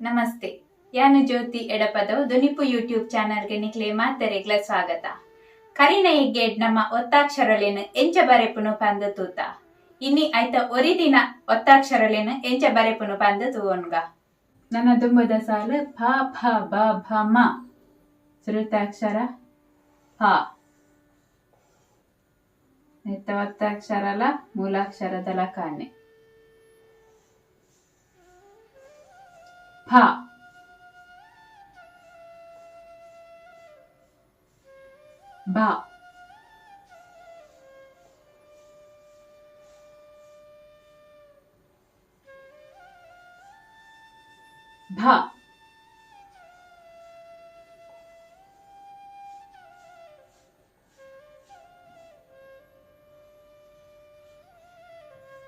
ನಮಸ್ತೆ. ಯಾನು ಜ್ಯೋತಿ ಎಡಪದವು ದುನಿಪು ಯೂಟ್ಯೂಬ್ ಚಾನಲ್ಗೆ ನಿಕ್ಲೆ ಮಾತೆರೆಗ್ಲ ಸ್ವಾಗತ. ಕರಿನ ಎಗ್ಗೇಡ್ ನಮ್ಮ ಒತ್ತಾಕ್ಷರಲೇನು ಎಂಚ ಬರೆಪುನು ಪಂದು ತೂತ. ಇನ್ನಿ ಐತ ಒರಿದಿನ ಒತ್ತಾಕ್ಷರಲೇನು ಎಂಚ ಬರೆಪುನು ಪಂದು ತೂವನ್ಗ. ನನ್ನ ದುಂಬದ ಸಾಲು ಪ ಫ ಬ ಭ ಮ. ಶ್ರುತಾಕ್ಷರ ಪ. ನೆತ್ತ ಒತ್ತಾಕ್ಷರಲ ಮೂಲಾಕ್ಷರದ ಲಕಾನೆ ಪ. ಬ. ಭ.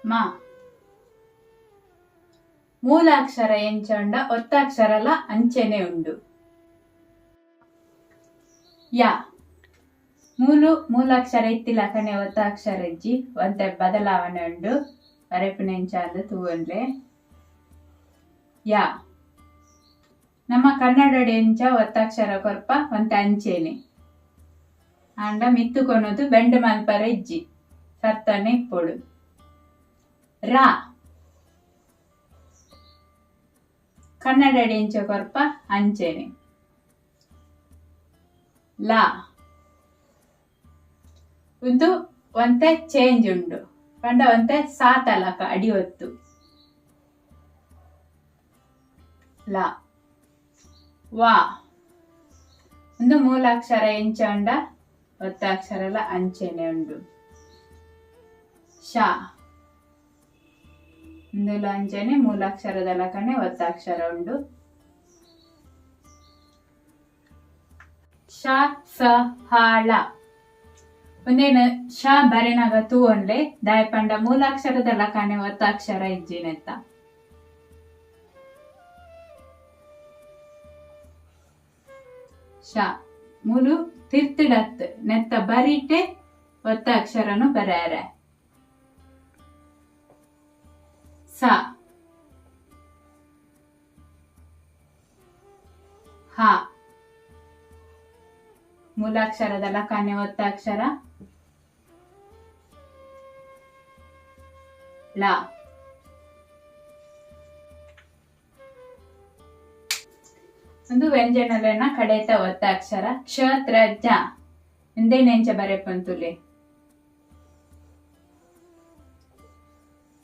ಮ. ಮೂಲಾಕ್ಷರ ಎಂಚಂಡ ಒತ್ತಾಕ್ಷರಲ ಅಂಚೆನೆ ಉಂಡು. ಯ. ಮೂಲಾಕ್ಷರ ಇತ್ತಿಲಕನೆ ಒತ್ತಾಕ್ಷರ ಇಜ್ಜಿ ಒಂತೆ ಬದಲಾವಣೆ ಉಂಡು. ಬರೆಪುನೆಂಚಾಂದು ತೂವನ್ಲೆ ಯ. ನಮ್ಮ ಕನ್ನಡ ಎಂಚ ಒತ್ತಾಕ್ಷರ ಕೊರ್ಪ ಒಂತೆ ಅಂಚೆನೆ ಅಂಡ ಮಿತ್ತುಕೊನೋದು ಬೆಂಡು ಮಲ್ಪರ ಇಜ್ಜಿ ಸತ್ತನೆ ಇಪ್ಪೊಡು. ರ. ಕನ್ನಡ ಎಂಚ ಕೊರ್ಪ ಅಂಚೆನೆ. ಲ. ಇದು ಒಂತೆ ಚೇಂಜ್ ಉಂಡು ಪಂಡ ಒಂತೆ ಸಾತಲಕ ಅಡಿ ಒತ್ತು. ಲ. ವ. ಒಂದು ಮೂಲಾಕ್ಷರ ಎಂಚ ಉಂಡ ಒತ್ತಾಕ್ಷರಲ ಅಂಚೆನೆ ಉಂಡು. ಶ. ಒಂದು ಅಂಚೆನೆ ಮೂಲಾಕ್ಷರದ ಲಕನೆ ಒತ್ತಾಕ್ಷರ ಉಂಡು. ಶ ಸ ಹ ಳ. ಒಂದೇನು ಶ ಬರೆನಾಗ ತೂವನ್ಲೆ ದಾಯಪಂಡ ಮೂಲಾಕ್ಷರದ ಲಕನೆ ಒತ್ತಾಕ್ಷರ ಇಜ್ಜಿನೆತ್ತ. ಶ ಮೂಲು ತಿರ್ತಿಡತ್ ನೆತ್ತ ಬರಿಟೆ ಒತ್ತಾಕ್ಷರನು ಬರೆಯರೆ. ಸ. ಹ. ಮೂಲಾಕ್ಷರದ ಲಕಾನೆ ಒತ್ತಾಕ್ಷರ. ಲ. ಒಂದು ವ್ಯಂಜನಲೇನ ಕಡೆತ ಒತ್ತಾಕ್ಷರ ಕ್ಷತ್ರಜ್ಞ. ಎಂದೇನೆಂಚ ಬರೆಪಂತುಲೆ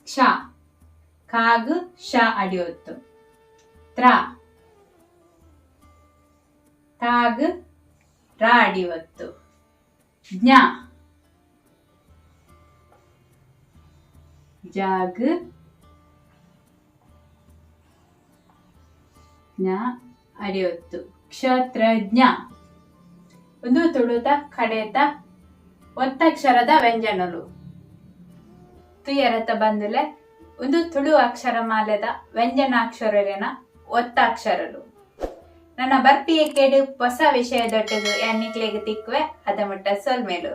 ಕ್ಷ. ಕಾಗ್ ಶ ಅಡಿ ಒತ್ತು. ತ್ರ. ತಾಗ್ ರ ಅಡಿ ಒತ್ತು. ಜ್ಞ. ಜಾಗ್ ಜ್ಞ ಅಡಿ ಒತ್ತು. ಕ್ಷತ್ರಜ್ಞ. ಒಂದು ತುಳುತ ಕಡೆತ ಒತ್ತಕ್ಷರದ ವ್ಯಂಜನಲು ತುಯರತ ಬಂದುಲೆ ಒಂದು ತುಳು ಅಕ್ಷರ ಮಾಲೆದ ವ್ಯಂಜನಾಕ್ಷರನ ಒತ್ತಾಕ್ಷರಲು. ನನ್ನ ಬರ್ಪಿಯ ಕೇಡು ಹೊಸ ವಿಷಯದೊಟ್ಟಿಗೂ ಯಾನಿಕ್ಲೆಗೆ ತಿಕ್ಕುವೆ ಅದ ಮುಟ್ಟ ಸೊಲ್ಮೇಲು.